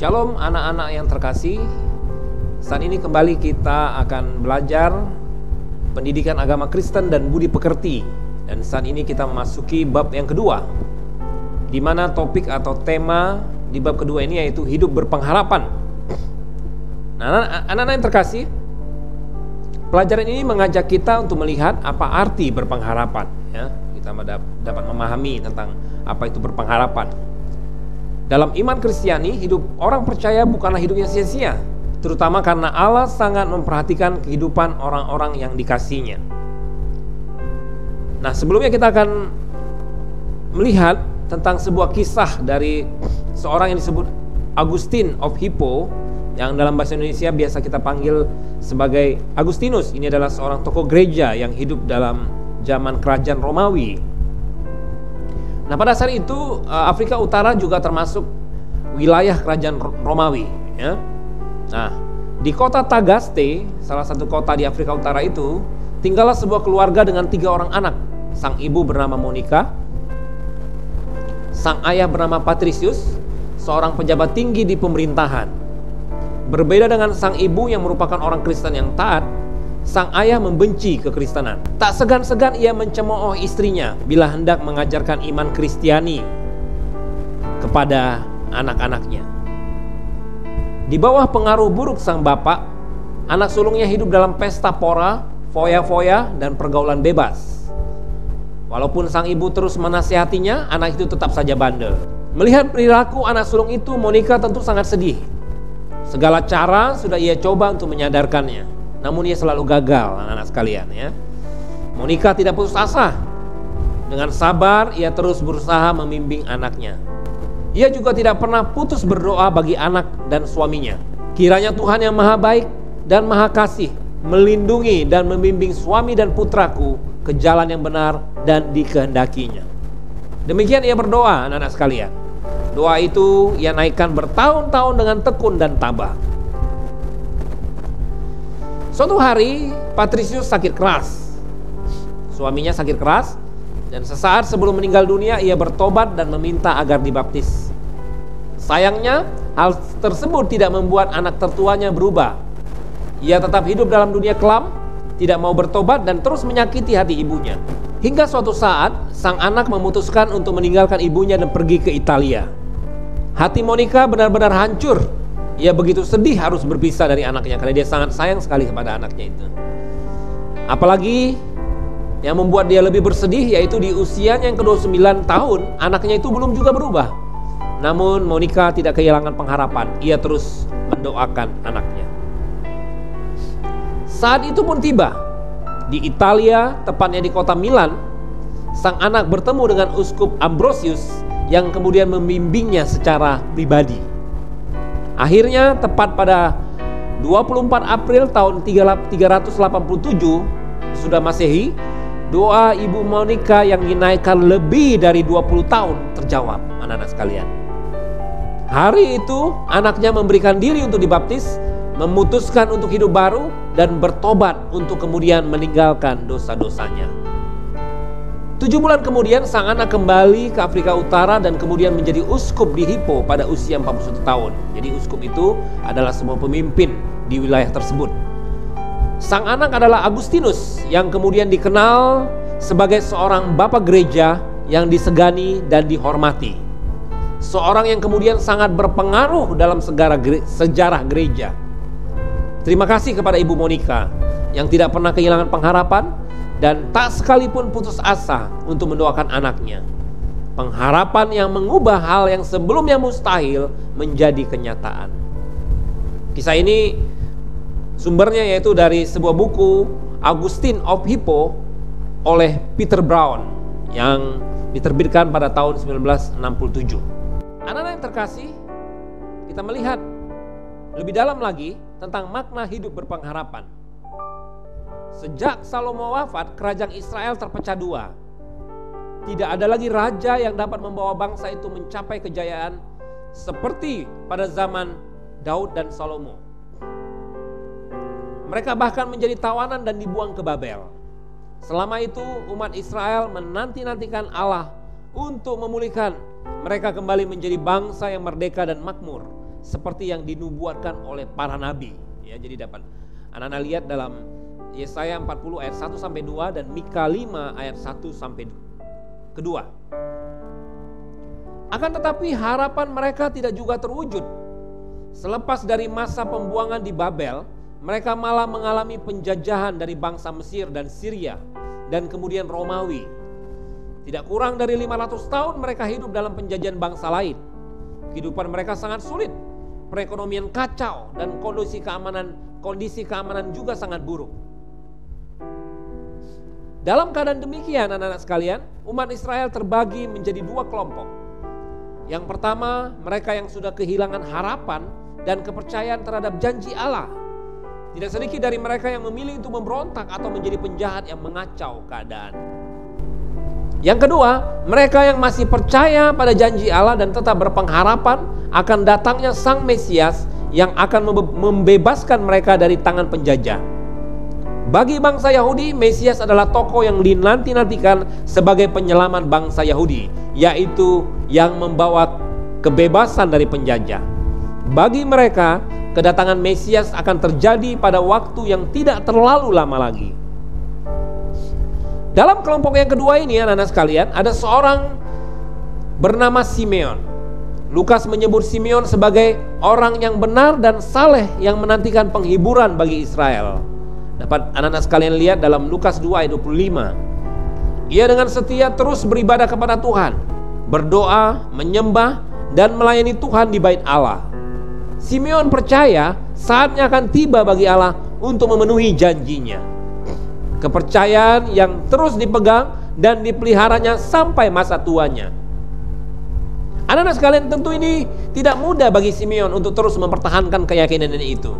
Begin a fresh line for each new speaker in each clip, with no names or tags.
Shalom anak-anak yang terkasih. Saat ini kembali kita akan belajar pendidikan agama Kristen dan budi pekerti. Dan saat ini kita memasuki bab yang kedua, di mana topik atau tema di bab kedua ini yaitu hidup berpengharapan. Nah, anak-anak yang terkasih, pelajaran ini mengajak kita untuk melihat apa arti berpengharapan, ya. Kita dapat memahami tentang apa itu berpengharapan. Dalam iman Kristiani, hidup orang percaya bukanlah hidup yang sia-sia, terutama karena Allah sangat memperhatikan kehidupan orang-orang yang dikasihinya. Nah, sebelumnya kita akan melihat tentang sebuah kisah dari seorang yang disebut Augustine of Hippo, yang dalam bahasa Indonesia biasa kita panggil sebagai Agustinus. Ini adalah seorang tokoh gereja yang hidup dalam zaman kerajaan Romawi. Nah, pada saat itu Afrika Utara juga termasuk wilayah kerajaan Romawi, ya. Nah, di kota Tagaste, salah satu kota di Afrika Utara itu, tinggallah sebuah keluarga dengan 3 orang anak. Sang ibu bernama Monica, sang ayah bernama Patricius, seorang pejabat tinggi di pemerintahan. Berbeda dengan sang ibu yang merupakan orang Kristen yang taat, sang ayah membenci kekristenan. Tak segan-segan ia mencemooh istrinya bila hendak mengajarkan iman Kristiani kepada anak-anaknya. Di bawah pengaruh buruk sang bapak, anak sulungnya hidup dalam pesta pora, foya-foya, dan pergaulan bebas. Walaupun sang ibu terus menasihatinya, anak itu tetap saja bandel. Melihat perilaku anak sulung itu, Monica tentu sangat sedih. Segala cara sudah ia coba untuk menyadarkannya, namun ia selalu gagal, anak-anak sekalian, ya. Monica tidak putus asa. Dengan sabar ia terus berusaha membimbing anaknya. Ia juga tidak pernah putus berdoa bagi anak dan suaminya. Kiranya Tuhan yang maha baik dan maha kasih melindungi dan membimbing suami dan putraku ke jalan yang benar dan dikehendakinya. Demikian ia berdoa, anak-anak sekalian. Doa itu ia naikkan bertahun-tahun dengan tekun dan tabah. Suatu hari Patricius sakit keras. Suaminya sakit keras, dan sesaat sebelum meninggal dunia ia bertobat dan meminta agar dibaptis. Sayangnya hal tersebut tidak membuat anak tertuanya berubah. Ia tetap hidup dalam dunia kelam, tidak mau bertobat dan terus menyakiti hati ibunya. Hingga suatu saat sang anak memutuskan untuk meninggalkan ibunya dan pergi ke Italia. Hati Monica benar-benar hancur. Ia begitu sedih harus berpisah dari anaknya karena dia sangat sayang sekali kepada anaknya itu. Apalagi yang membuat dia lebih bersedih yaitu di usianya yang ke-29 tahun, anaknya itu belum juga berubah. Namun Monica tidak kehilangan pengharapan. Ia terus mendoakan anaknya. Saat itu pun tiba. Di Italia, tepatnya di kota Milan, sang anak bertemu dengan Uskup Ambrosius yang kemudian membimbingnya secara pribadi. Akhirnya tepat pada 24 April tahun 387 sudah Masehi, doa Ibu Monica yang dinaikkan lebih dari 20 tahun terjawab, anak-anak sekalian. Hari itu anaknya memberikan diri untuk dibaptis, memutuskan untuk hidup baru, dan bertobat untuk kemudian meninggalkan dosa-dosanya. 7 bulan kemudian sang anak kembali ke Afrika Utara dan kemudian menjadi uskup di Hippo pada usia 41 tahun. Jadi uskup itu adalah sebuah pemimpin di wilayah tersebut. Sang anak adalah Agustinus yang kemudian dikenal sebagai seorang bapak gereja yang disegani dan dihormati. Seorang yang kemudian sangat berpengaruh dalam sejarah gereja. Terima kasih kepada Ibu Monica yang tidak pernah kehilangan pengharapan dan tak sekalipun putus asa untuk mendoakan anaknya. Pengharapan yang mengubah hal yang sebelumnya mustahil menjadi kenyataan. Kisah ini sumbernya yaitu dari sebuah buku Augustine of Hippo oleh Peter Brown yang diterbitkan pada tahun 1967. Anak-anak yang terkasih, kita melihat lebih dalam lagi tentang makna hidup berpengharapan. Sejak Salomo wafat, kerajaan Israel terpecah 2. Tidak ada lagi raja yang dapat membawa bangsa itu mencapai kejayaan seperti pada zaman Daud dan Salomo. Mereka bahkan menjadi tawanan dan dibuang ke Babel. Selama itu umat Israel menanti-nantikan Allah untuk memulihkan mereka kembali menjadi bangsa yang merdeka dan makmur. seperti yang dinubuatkan oleh para nabi. Ya, jadi dapat anak-anak lihat dalam Yesaya 40 ayat 1 sampai 2 dan Mika 5 ayat 1 sampai 2. Akan tetapi harapan mereka tidak juga terwujud. Selepas dari masa pembuangan di Babel, mereka malah mengalami penjajahan dari bangsa Mesir dan Syria dan kemudian Romawi. Tidak kurang dari 500 tahun mereka hidup dalam penjajahan bangsa lain. Kehidupan mereka sangat sulit, perekonomian kacau, dan kondisi keamanan juga sangat buruk. Dalam keadaan demikian, anak-anak sekalian, umat Israel terbagi menjadi dua kelompok. Yang pertama, mereka yang sudah kehilangan harapan dan kepercayaan terhadap janji Allah. Tidak sedikit dari mereka yang memilih untuk memberontak atau menjadi penjahat yang mengacau keadaan. Yang kedua, mereka yang masih percaya pada janji Allah dan tetap berpengharapan akan datangnya Sang Mesias yang akan membebaskan mereka dari tangan penjajah. Bagi bangsa Yahudi, Mesias adalah tokoh yang dinanti-nantikan sebagai penyelamat bangsa Yahudi, yaitu yang membawa kebebasan dari penjajah. Bagi mereka, kedatangan Mesias akan terjadi pada waktu yang tidak terlalu lama lagi. Dalam kelompok yang kedua ini, anak-anak sekalian, ada seorang bernama Simeon. Lukas menyebut Simeon sebagai orang yang benar dan saleh yang menantikan penghiburan bagi Israel. Dapat anak-anak sekalian lihat dalam Lukas 2 ayat 25. Ia dengan setia terus beribadah kepada Tuhan, berdoa, menyembah, dan melayani Tuhan di bait Allah. Simeon percaya saatnya akan tiba bagi Allah untuk memenuhi janjinya. Kepercayaan yang terus dipegang dan dipeliharanya sampai masa tuanya. Anak-anak sekalian, tentu ini tidak mudah bagi Simeon untuk terus mempertahankan keyakinan itu.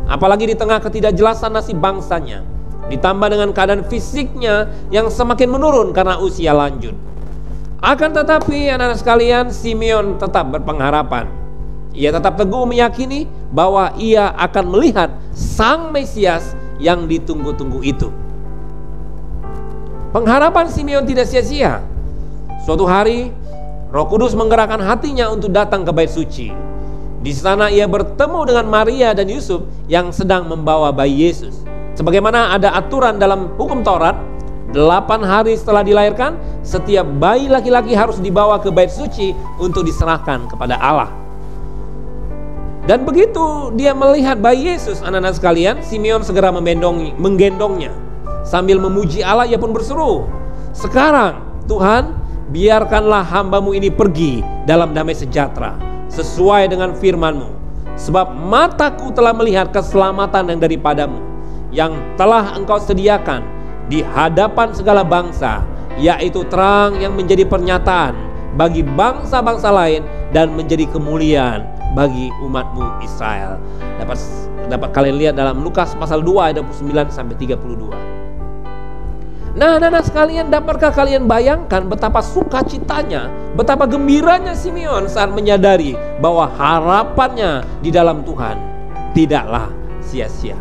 Apalagi di tengah ketidakjelasan nasib bangsanya, ditambah dengan keadaan fisiknya yang semakin menurun karena usia lanjut. Akan tetapi anak-anak sekalian, Simeon tetap berpengharapan. Ia tetap teguh meyakini bahwa ia akan melihat Sang Mesias yang ditunggu-tunggu itu. Pengharapan Simeon tidak sia-sia. Suatu hari, Roh Kudus menggerakkan hatinya untuk datang ke bait suci. Di sana ia bertemu dengan Maria dan Yusuf yang sedang membawa bayi Yesus. Sebagaimana ada aturan dalam hukum Taurat, 8 hari setelah dilahirkan, setiap bayi laki-laki harus dibawa ke bait suci untuk diserahkan kepada Allah. Dan begitu dia melihat bayi Yesus, anak-anak sekalian, Simeon segera menggendongnya. Sambil memuji Allah, ia pun berseru, "Sekarang Tuhan, biarkanlah hamba-Mu ini pergi dalam damai sejahtera, sesuai dengan firman-Mu. Sebab mataku telah melihat keselamatan yang daripada-Mu, yang telah Engkau sediakan di hadapan segala bangsa, yaitu terang yang menjadi pernyataan bagi bangsa-bangsa lain dan menjadi kemuliaan bagi umat-Mu Israel." Dapat kalian lihat dalam Lukas pasal 2 ayat 29 sampai 32. Nah, anak-anak sekalian, dapatkah kalian bayangkan betapa sukacitanya, betapa gembiranya Simeon saat menyadari bahwa harapannya di dalam Tuhan tidaklah sia-sia.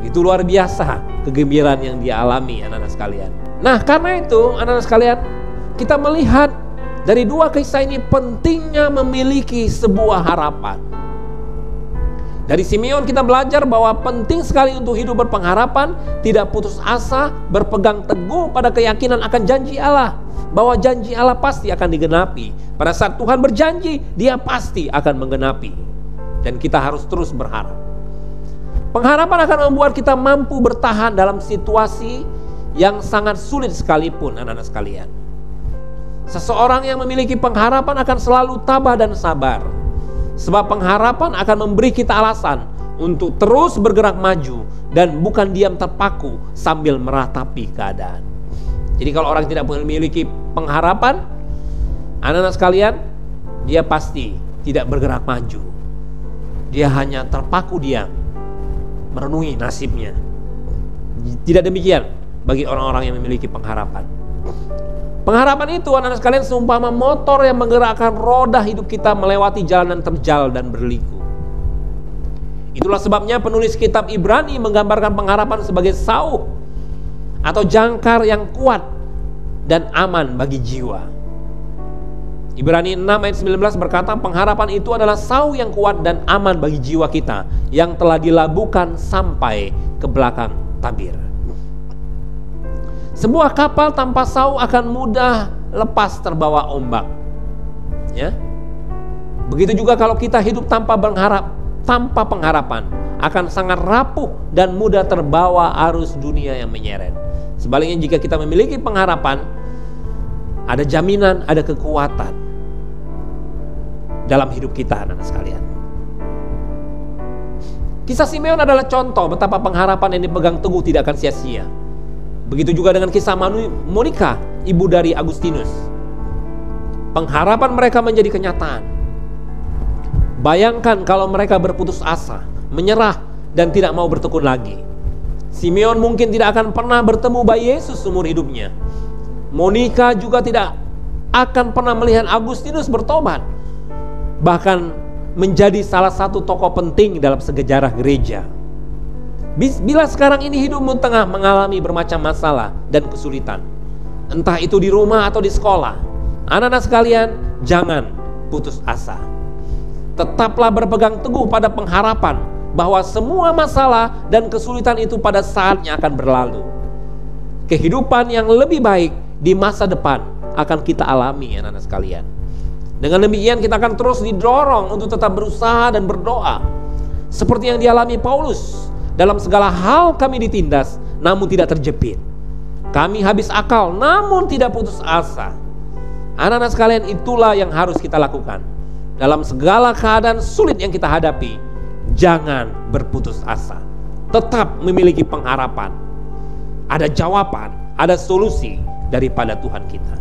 Itu luar biasa kegembiraan yang dia alami, anak-anak sekalian. Nah, karena itu anak-anak sekalian, kita melihat dari dua kisah ini pentingnya memiliki sebuah harapan. Dari Simeon kita belajar bahwa penting sekali untuk hidup berpengharapan, tidak putus asa, berpegang teguh pada keyakinan akan janji Allah, bahwa janji Allah pasti akan digenapi. Pada saat Tuhan berjanji, Dia pasti akan menggenapi. Dan kita harus terus berharap. Pengharapan akan membuat kita mampu bertahan dalam situasi yang sangat sulit sekalipun, anak-anak sekalian. Seseorang yang memiliki pengharapan akan selalu tabah dan sabar. Sebab pengharapan akan memberi kita alasan untuk terus bergerak maju dan bukan diam terpaku sambil meratapi keadaan. Jadi kalau orang tidak memiliki pengharapan, anak-anak sekalian, dia pasti tidak bergerak maju. Dia hanya terpaku diam, merenungi nasibnya. Tidak demikian bagi orang-orang yang memiliki pengharapan. Pengharapan itu, anak-anak sekalian, seumpama motor yang menggerakkan roda hidup kita melewati jalanan terjal dan berliku. Itulah sebabnya penulis kitab Ibrani menggambarkan pengharapan sebagai sauh atau jangkar yang kuat dan aman bagi jiwa. Ibrani 6 ayat 19 berkata, pengharapan itu adalah sau yang kuat dan aman bagi jiwa kita yang telah dilabuhkan sampai ke belakang tabir. Sebuah kapal tanpa sau akan mudah lepas terbawa ombak. Ya. Begitu juga kalau kita hidup tanpa pengharapan, akan sangat rapuh dan mudah terbawa arus dunia yang menyeret. Sebaliknya jika kita memiliki pengharapan, ada jaminan, ada kekuatan dalam hidup kita, anak-anak sekalian. Kisah Simeon adalah contoh betapa pengharapan yang dipegang teguh tidak akan sia-sia. Begitu juga dengan kisah Monica, ibu dari Agustinus. Pengharapan mereka menjadi kenyataan. Bayangkan kalau mereka berputus asa, menyerah, dan tidak mau bertekun lagi. Simeon mungkin tidak akan pernah bertemu bayi Yesus seumur hidupnya. Monica juga tidak akan pernah melihat Agustinus bertobat, bahkan menjadi salah satu tokoh penting dalam sejarah gereja. Bila sekarang ini hidupmu tengah mengalami bermacam masalah dan kesulitan, entah itu di rumah atau di sekolah, anak-anak sekalian, jangan putus asa. Tetaplah berpegang teguh pada pengharapan bahwa semua masalah dan kesulitan itu pada saatnya akan berlalu. Kehidupan yang lebih baik di masa depan akan kita alami, anak-anak sekalian. Dengan demikian kita akan terus didorong untuk tetap berusaha dan berdoa. Seperti yang dialami Paulus, dalam segala hal kami ditindas, namun tidak terjepit. Kami habis akal, namun tidak putus asa. Anak-anak sekalian, itulah yang harus kita lakukan. Dalam segala keadaan sulit yang kita hadapi, jangan berputus asa. Tetap memiliki pengharapan. Ada jawaban, ada solusi daripada Tuhan kita.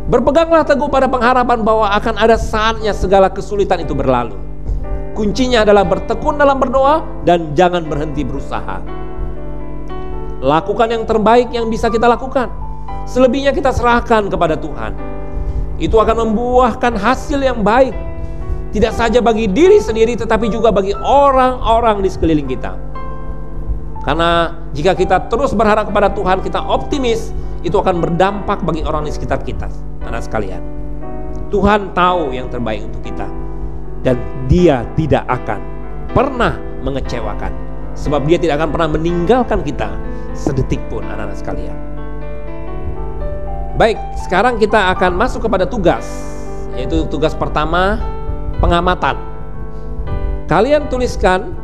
Berpeganglah teguh pada pengharapan bahwa akan ada saatnya segala kesulitan itu berlalu. Kuncinya adalah bertekun dalam berdoa dan jangan berhenti berusaha. Lakukan yang terbaik yang bisa kita lakukan. Selebihnya kita serahkan kepada Tuhan. Itu akan membuahkan hasil yang baik, tidak saja bagi diri sendiri tetapi juga bagi orang-orang di sekeliling kita. Karena jika kita terus berharap kepada Tuhan, kita optimis, itu akan berdampak bagi orang di sekitar kita, anak sekalian. Tuhan tahu yang terbaik untuk kita, dan Dia tidak akan pernah mengecewakan, sebab Dia tidak akan pernah meninggalkan kita sedetik pun, anak-anak sekalian. Baik, sekarang kita akan masuk kepada tugas, yaitu tugas pertama, pengamatan. Kalian tuliskan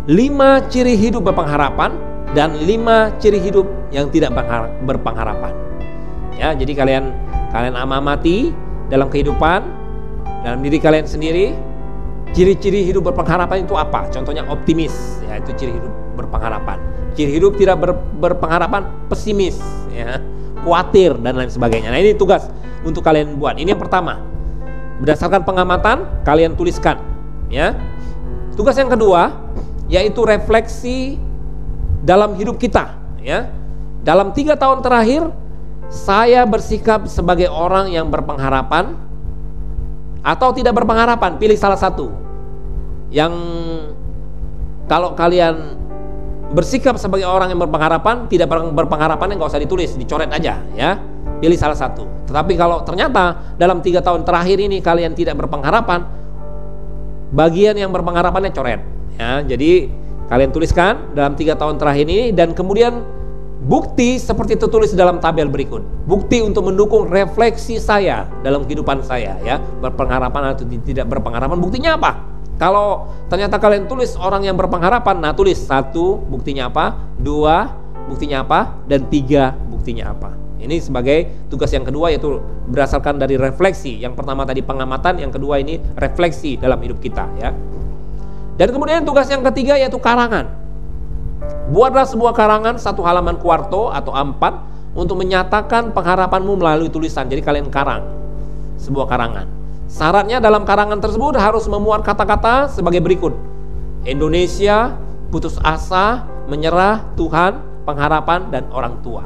5 ciri hidup berpengharapan dan 5 ciri hidup yang tidak berpengharapan. Ya, jadi kalian amati dalam kehidupan, dalam diri kalian sendiri, ciri-ciri hidup berpengharapan itu apa? Contohnya optimis, ya, itu ciri hidup berpengharapan. Ciri hidup tidak berpengharapan, pesimis, ya, khawatir dan lain sebagainya. Nah, ini tugas untuk kalian buat. Ini yang pertama. Berdasarkan pengamatan, kalian tuliskan, ya. Tugas yang kedua yaitu refleksi dalam hidup kita, ya. Dalam 3 tahun terakhir, saya bersikap sebagai orang yang berpengharapan atau tidak berpengharapan. Pilih salah satu. Yang kalau kalian bersikap sebagai orang yang berpengharapan, tidak berpengharapan, nggak usah ditulis, dicoret aja, ya. Pilih salah satu. Tetapi kalau ternyata dalam 3 tahun terakhir ini kalian tidak berpengharapan, bagian yang berpengharapannya coret, ya. Jadi kalian tuliskan dalam 3 tahun terakhir ini, dan kemudian bukti seperti tertulis dalam tabel berikut. Bukti untuk mendukung refleksi saya dalam kehidupan saya, ya, berpengharapan atau tidak berpengharapan. Buktinya apa? Kalau ternyata kalian tulis orang yang berpengharapan, nah tulis 1 buktinya apa, 2 buktinya apa, dan 3 buktinya apa. Ini sebagai tugas yang kedua, yaitu berdasarkan dari refleksi. Yang pertama tadi pengamatan, yang kedua ini refleksi dalam hidup kita, ya. Dan kemudian tugas yang ketiga yaitu karangan. Buatlah sebuah karangan 1 halaman kuarto atau A4 untuk menyatakan pengharapanmu melalui tulisan. Jadi kalian karang sebuah karangan. Syaratnya dalam karangan tersebut harus memuat kata-kata sebagai berikut: Indonesia, putus asa, menyerah, Tuhan, pengharapan, dan orang tua.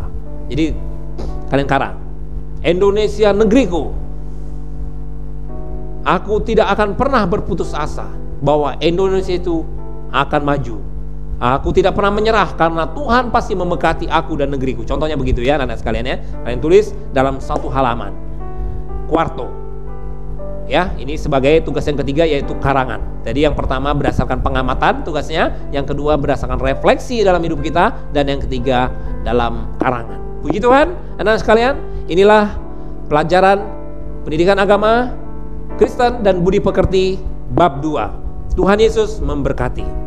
Jadi kalian karang. Indonesia negeriku, aku tidak akan pernah berputus asa bahwa Indonesia itu akan maju. Aku tidak pernah menyerah karena Tuhan pasti memberkati aku dan negeriku. Contohnya begitu ya anak-anak sekalian ya. Kalian tulis dalam satu halaman. Quarto. Ya, ini sebagai tugas yang ketiga yaitu karangan. Jadi yang pertama berdasarkan pengamatan tugasnya, yang kedua berdasarkan refleksi dalam hidup kita, dan yang ketiga dalam karangan. Puji Tuhan, anak-anak sekalian, inilah pelajaran pendidikan agama Kristen dan budi pekerti bab 2. Tuhan Yesus memberkati.